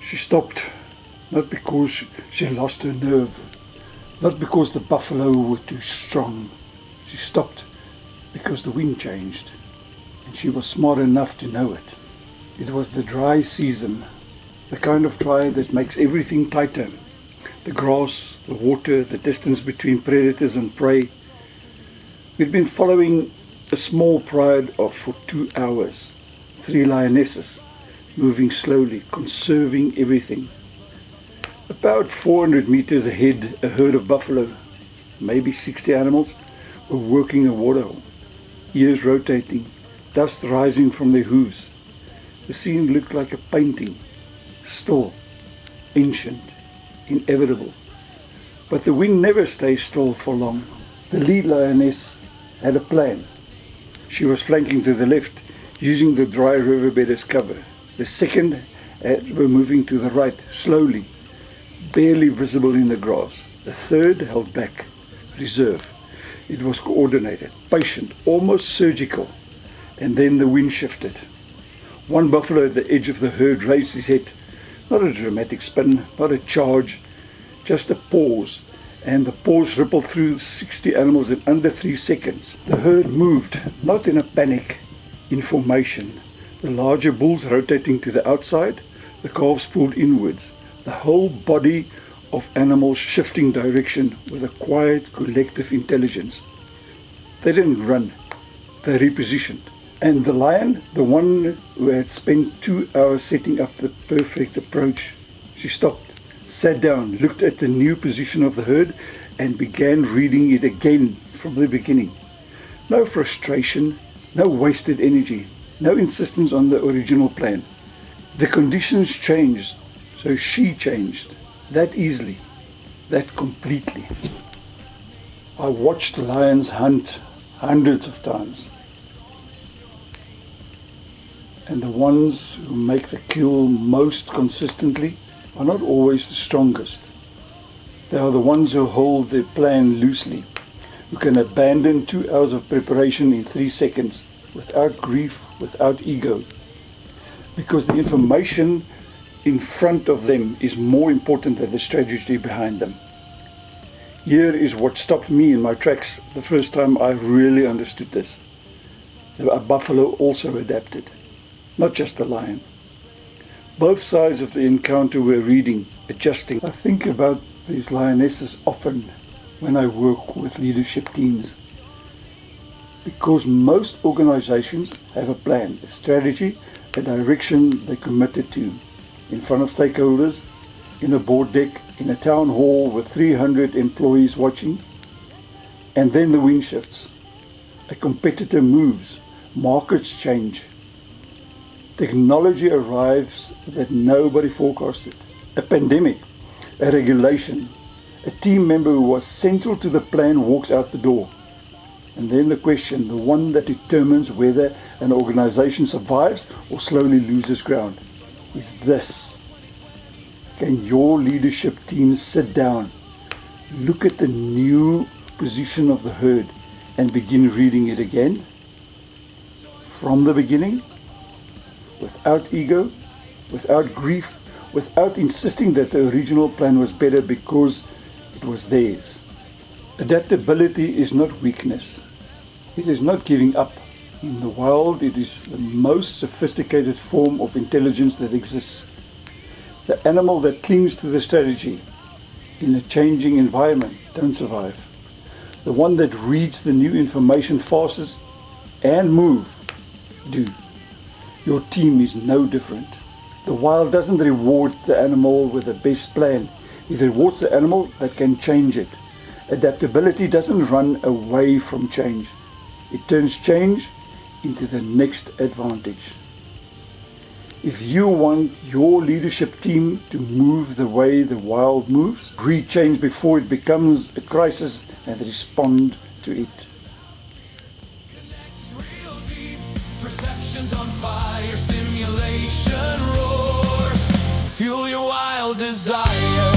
She stopped, not because she lost her nerve, not because the buffalo were too strong. She stopped because the wind changed, and she was smart enough to know it. It was the dry season, the kind of dry that makes everything tighter. The grass, the water, the distance between predators and prey. We'd been following a small pride for 2 hours, 3 lionesses, moving slowly, conserving everything. About 400 meters ahead, a herd of buffalo, maybe 60 animals, were working a waterhole, ears rotating, dust rising from their hooves. The scene looked like a painting, still, ancient, inevitable. But the wind never stays still for long. The lead lioness had a plan. She was flanking to the left, using the dry riverbed as cover. The second were moving to the right, slowly, barely visible in the grass. The third held back, reserve. It was coordinated, patient, almost surgical. And then the wind shifted. One buffalo at the edge of the herd raised his head. Not a dramatic spin, not a charge, just a pause. And the pause rippled through 60 animals in under 3 seconds. The herd moved, not in a panic, in formation. The larger bulls rotating to the outside, the calves pulled inwards. The whole body of animals shifting direction with a quiet, collective intelligence. They didn't run, they repositioned. And the lion, the one who had spent 2 hours setting up the perfect approach, she stopped, sat down, looked at the new position of the herd, and began reading it again from the beginning. No frustration, no wasted energy, no insistence on the original plan. The conditions changed, so she changed, that easily, that completely. I watched lions hunt hundreds of times. And the ones who make the kill most consistently are not always the strongest. They are the ones who hold their plan loosely, who can abandon 2 hours of preparation in 3 seconds, without grief, without ego. Because the information in front of them is more important than the strategy behind them. Here is what stopped me in my tracks the first time I really understood this. A buffalo also adapted, not just a lion. Both sides of the encounter were reading, adjusting. I think about these lionesses often when I work with leadership teams, because most organizations have a plan, a strategy, a direction they're committed to, in front of stakeholders, in a board deck, in a town hall with 300 employees watching. And then the wind shifts. A competitor moves, markets change. Technology arrives that nobody forecasted. A pandemic, a regulation, a team member who was central to the plan walks out the door. And then the question, the one that determines whether an organization survives or slowly loses ground, is this. Can your leadership team sit down, look at the new position of the herd, and begin reading it again? From the beginning? Without ego, without grief, without insisting that the original plan was better because it was theirs. Adaptability is not weakness. It is not giving up. In the wild, it is the most sophisticated form of intelligence that exists. The animal that clings to the strategy in a changing environment don't survive. The one that reads the new information fastest and move do. Your team is no different. The wild doesn't reward the animal with the best plan. It rewards the animal that can change it. Adaptability doesn't run away from change. It turns change into the next advantage. If you want your leadership team to move the way the wild moves, read change before it becomes a crisis and respond to it. Perceptions on fire, stimulation roars. Fuel your wild desire.